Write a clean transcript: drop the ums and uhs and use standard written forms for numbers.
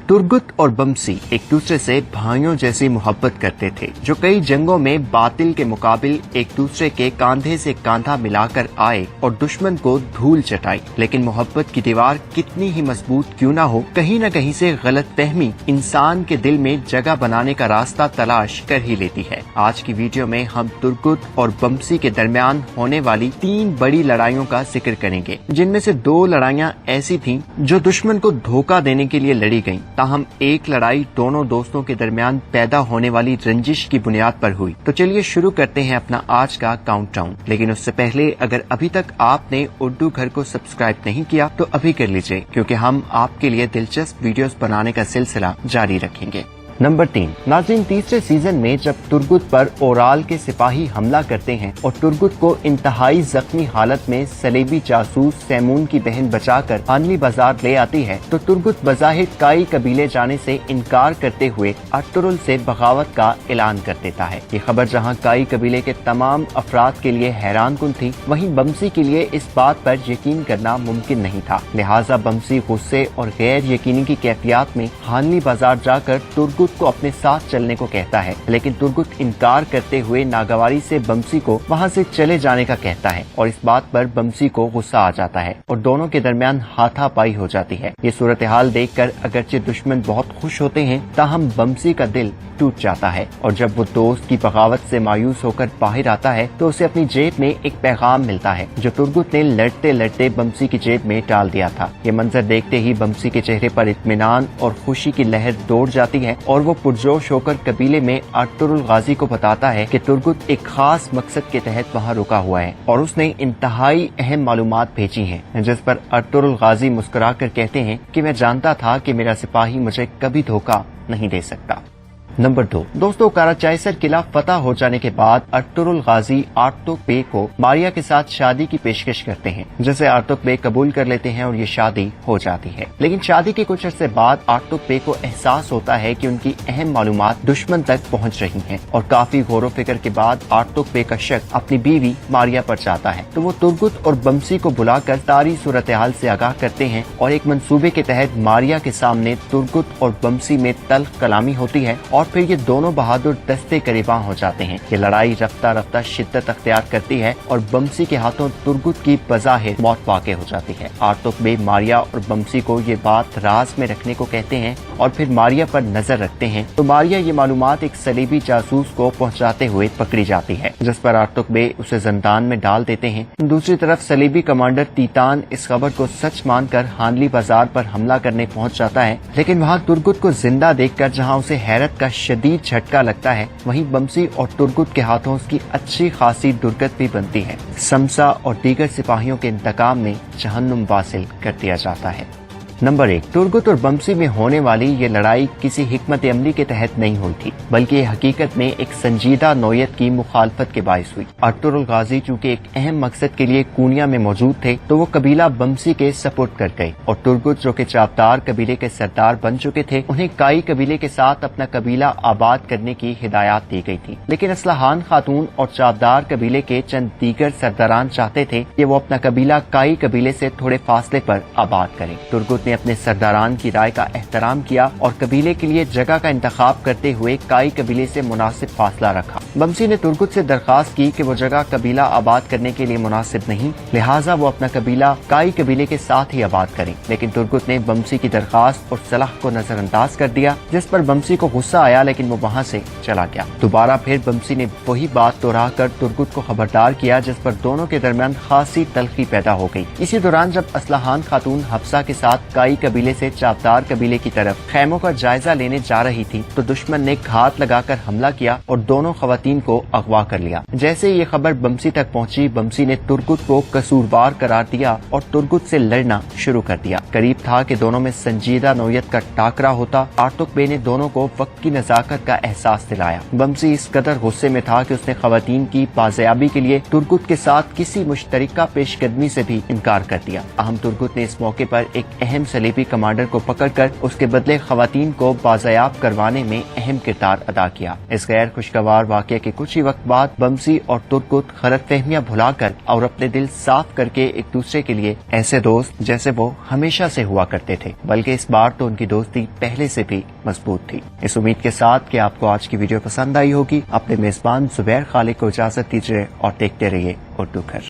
Turgut और बमसी एक दूसरे से भाइयों जैसी मोहब्बत करते थे, जो कई जंगों में बातिल के मुकाबिल एक दूसरे के कांधे से कांधा मिलाकर आए और दुश्मन को धूल चटाई। लेकिन मोहब्बत की दीवार कितनी ही मजबूत क्यों ना हो, कहीं न कहीं से गलतफहमी इंसान के दिल में जगह बनाने का रास्ता तलाश कर ही लेती है। आज की वीडियो में हम तुर्गुत और बमसी के दरमियान होने वाली 3 बड़ी लड़ाइयों का जिक्र करेंगे, जिनमें से 2 लड़ाइयाँ ऐसी थीं जो दुश्मन को धोखा देने के लिए लड़ी गईं। ताहम एक लड़ाई दोनों दोस्तों के दरमियान पैदा होने वाली रंजिश की बुनियाद पर हुई। तो चलिए शुरू करते हैं अपना आज का काउंटडाउन। लेकिन उससे पहले अगर अभी तक आपने उर्दू घर को सब्सक्राइब नहीं किया तो अभी कर लीजिए, क्योंकि हम आपके लिए दिलचस्प वीडियोस बनाने का सिलसिला जारी रखेंगे। नंबर 3। नाज़रीन, तीसरे सीजन में जब तुर्गुत पर ओराल के सिपाही हमला करते हैं और तुर्गुत को इंतहाई जख्मी हालत में सलेबी जासूस सैमून की बहन बचाकर हानली बाजार ले आती है, तो तुर्गुत बज़ाहिर काई कबीले जाने से इनकार करते हुए अर्तुरुल से बगावत का ऐलान कर देता है। ये खबर जहाँ काई कबीले के तमाम अफराद के लिए हैरान कुन थी, वहीं बमसी के लिए इस बात पर यकीन करना मुमकिन नहीं था। लिहाजा बमसी गुस्से और गैर यकीनी की कैफियत में हानली बाजार जाकर तुर्गुत को अपने साथ चलने को कहता है, लेकिन तुर्गुत इनकार करते हुए नागवारी से बमसी को वहां से चले जाने का कहता है और इस बात पर बमसी को गुस्सा आ जाता है और दोनों के दरमियान हाथापाई हो जाती है। ये सूरत हाल देखकर अगरचे दुश्मन बहुत खुश होते हैं, ताहम बमसी का दिल टूट जाता है और जब वो दोस्त की बगावत से मायूस होकर बाहर आता है तो उसे अपनी जेब में एक पैगाम मिलता है जो तुर्गुत ने लड़ते लड़ते बमसी की जेब में डाल दिया था। ये मंजर देखते ही बमसी के चेहरे पर इत्मीनान और खुशी की लहर दौड़ जाती है और वो पुरजोश होकर कबीले में अर्तुरुल गाजी को बताता है कि तुर्गुत एक खास मकसद के तहत वहाँ रुका हुआ है और उसने इंतहाई अहम मालूमात भेजी हैं, जिस पर अर्तुरुल गाजी मुस्कुराकर कहते हैं कि मैं जानता था कि मेरा सिपाही मुझे कभी धोखा नहीं दे सकता। नंबर 2। दोस्तों, कराचाइसर किला फतह हो जाने के बाद अर्तुरुल गाजी आर्तुक बे को मारिया के साथ शादी की पेशकश करते हैं, जिसे आर्तुक बे कबूल कर लेते हैं और ये शादी हो जाती है। लेकिन शादी के कुछ अर्से बाद आर्तुक बे को एहसास होता है कि उनकी अहम मालूमात दुश्मन तक पहुंच रही हैं और काफी गौर फिक्र के बाद आर्तुक बे का शक अपनी बीवी मारिया पर जाता है। तो वो तुर्गुत और बमसी को बुलाकर सारी सूरत हाल से आगाह करते हैं और एक मंसूबे के तहत मारिया के सामने तुर्गुत और बमसी में तल्ख कलामी होती है और फिर ये दोनों बहादुर दस्ते करीबां हो जाते हैं। ये लड़ाई रफ्ता रफ्ता शिद्दत अख्तियार करती है और बमसी के हाथों तुर्गुत की बज़ाहिर मौत वाक़ई हो जाती है। आर्तुक बे मारिया और बमसी को ये बात राज में रखने को कहते हैं और फिर मारिया पर नजर रखते हैं। तो मारिया ये मालूमात एक सलीबी जासूस को पहुंचाते हुए पकड़ी जाती है, जिस पर आर्तुक बे उसे ज़ंदान में डाल देते हैं। दूसरी तरफ सलीबी कमांडर तीतान इस खबर को सच मानकर हानली बाजार पर हमला करने पहुंच जाता है, लेकिन वहाँ तुर्गुत को जिंदा देखकर जहाँ उसे हैरत का शदीद झटका लगता है, वहीं बमसी और तुर्गुत के हाथों उसकी अच्छी खासी दुर्गत भी बनती है। समसा और दीगर सिपाहियों के इंतकाम में जहन्नुम वासिल कर दिया जाता है। नंबर 1। तुर्गुत और बमसी में होने वाली ये लड़ाई किसी हिकमत अमली के तहत नहीं हुई थी, बल्कि ये हकीकत में एक संजीदा नौयत की मुखालफत के बाइस हुई। अर्तुरुल गाजी चूँकि एक अहम मकसद के लिए कूनिया में मौजूद थे, तो वो कबीला बमसी के सपोर्ट कर गए और तुर्गुत जो कि चाबदार कबीले के सरदार बन चुके थे, उन्हें काई कबीले के साथ अपना कबीला आबाद करने की हिदायत दी गई थी। लेकिन असलहान खातून और चाबदार कबीले के चंद दीगर सरदारान चाहते थे कि वो अपना कबीला काई कबीले से थोड़े फासले पर आबाद करें। तुर्गुत ने अपने सरदारान की राय का एहतराम किया और कबीले के लिए जगह का इंतखाब करते हुए काई कबीले से मुनासिब फासला रखा। बमसी ने तुर्गुत से दरखास्त की कि वो जगह कबीला आबाद करने के लिए मुनासिब नहीं, लिहाजा वो अपना कबीला काई कबीले के साथ ही आबाद करें। लेकिन तुर्गुत ने बमसी की दरखास्त और सलाह को नजरअंदाज कर दिया, जिस पर बमसी को गुस्सा आया, लेकिन वो वहाँ से चला गया। दोबारा फिर बमसी ने वही बात दोहराकर तुर्गुत को खबरदार किया, जिस पर दोनों के दरमियान खासी तलखी पैदा हो गई। इसी दौरान जब असलहान खातून हफ्सा के साथ काई कबीले से चाबदार कबीले की तरफ खैमों का जायजा लेने जा रही थी, तो दुश्मन ने घात लगाकर हमला किया और दोनों खवातीन को अगवा कर लिया। जैसे ये खबर बमसी तक पहुंची, बमसी ने तुर्गुत को कसूरवार करार दिया और तुर्गुत से लड़ना शुरू कर दिया। करीब था कि दोनों में संजीदा नौयत का टाकरा होता। आर्तुक बे ने दोनों को वक्त की नजाकत का एहसास दिलाया। बमसी इस कदर गुस्से में था कि उसने खवातीन की बाजियाबी के लिए तुर्गुत के साथ किसी मुश्तरका पेशकदमी से भी इनकार कर दिया। अहम तुर्गुत ने इस मौके पर एक अहम صلیبی کمانڈر کو پکڑ کر اس کے بدلے خواتین کو بازیاب کروانے میں اہم کردار ادا کیا۔ اس غیر خوشگوار واقعے کے کچھ ہی وقت بعد بمسی اور ترکت غلط فہمیاں بھلا کر اور اپنے دل صاف کر کے ایک دوسرے کے لیے ایسے دوست جیسے وہ ہمیشہ سے ہوا کرتے تھے، بلکہ اس بار تو ان کی دوستی پہلے سے بھی مضبوط تھی۔ اس امید کے ساتھ کہ آپ کو آج کی ویڈیو پسند آئی ہوگی، اپنے میزبان زبیر خالق کو اجازت دیجیے اور دیکھتے رہیے اردو گھر۔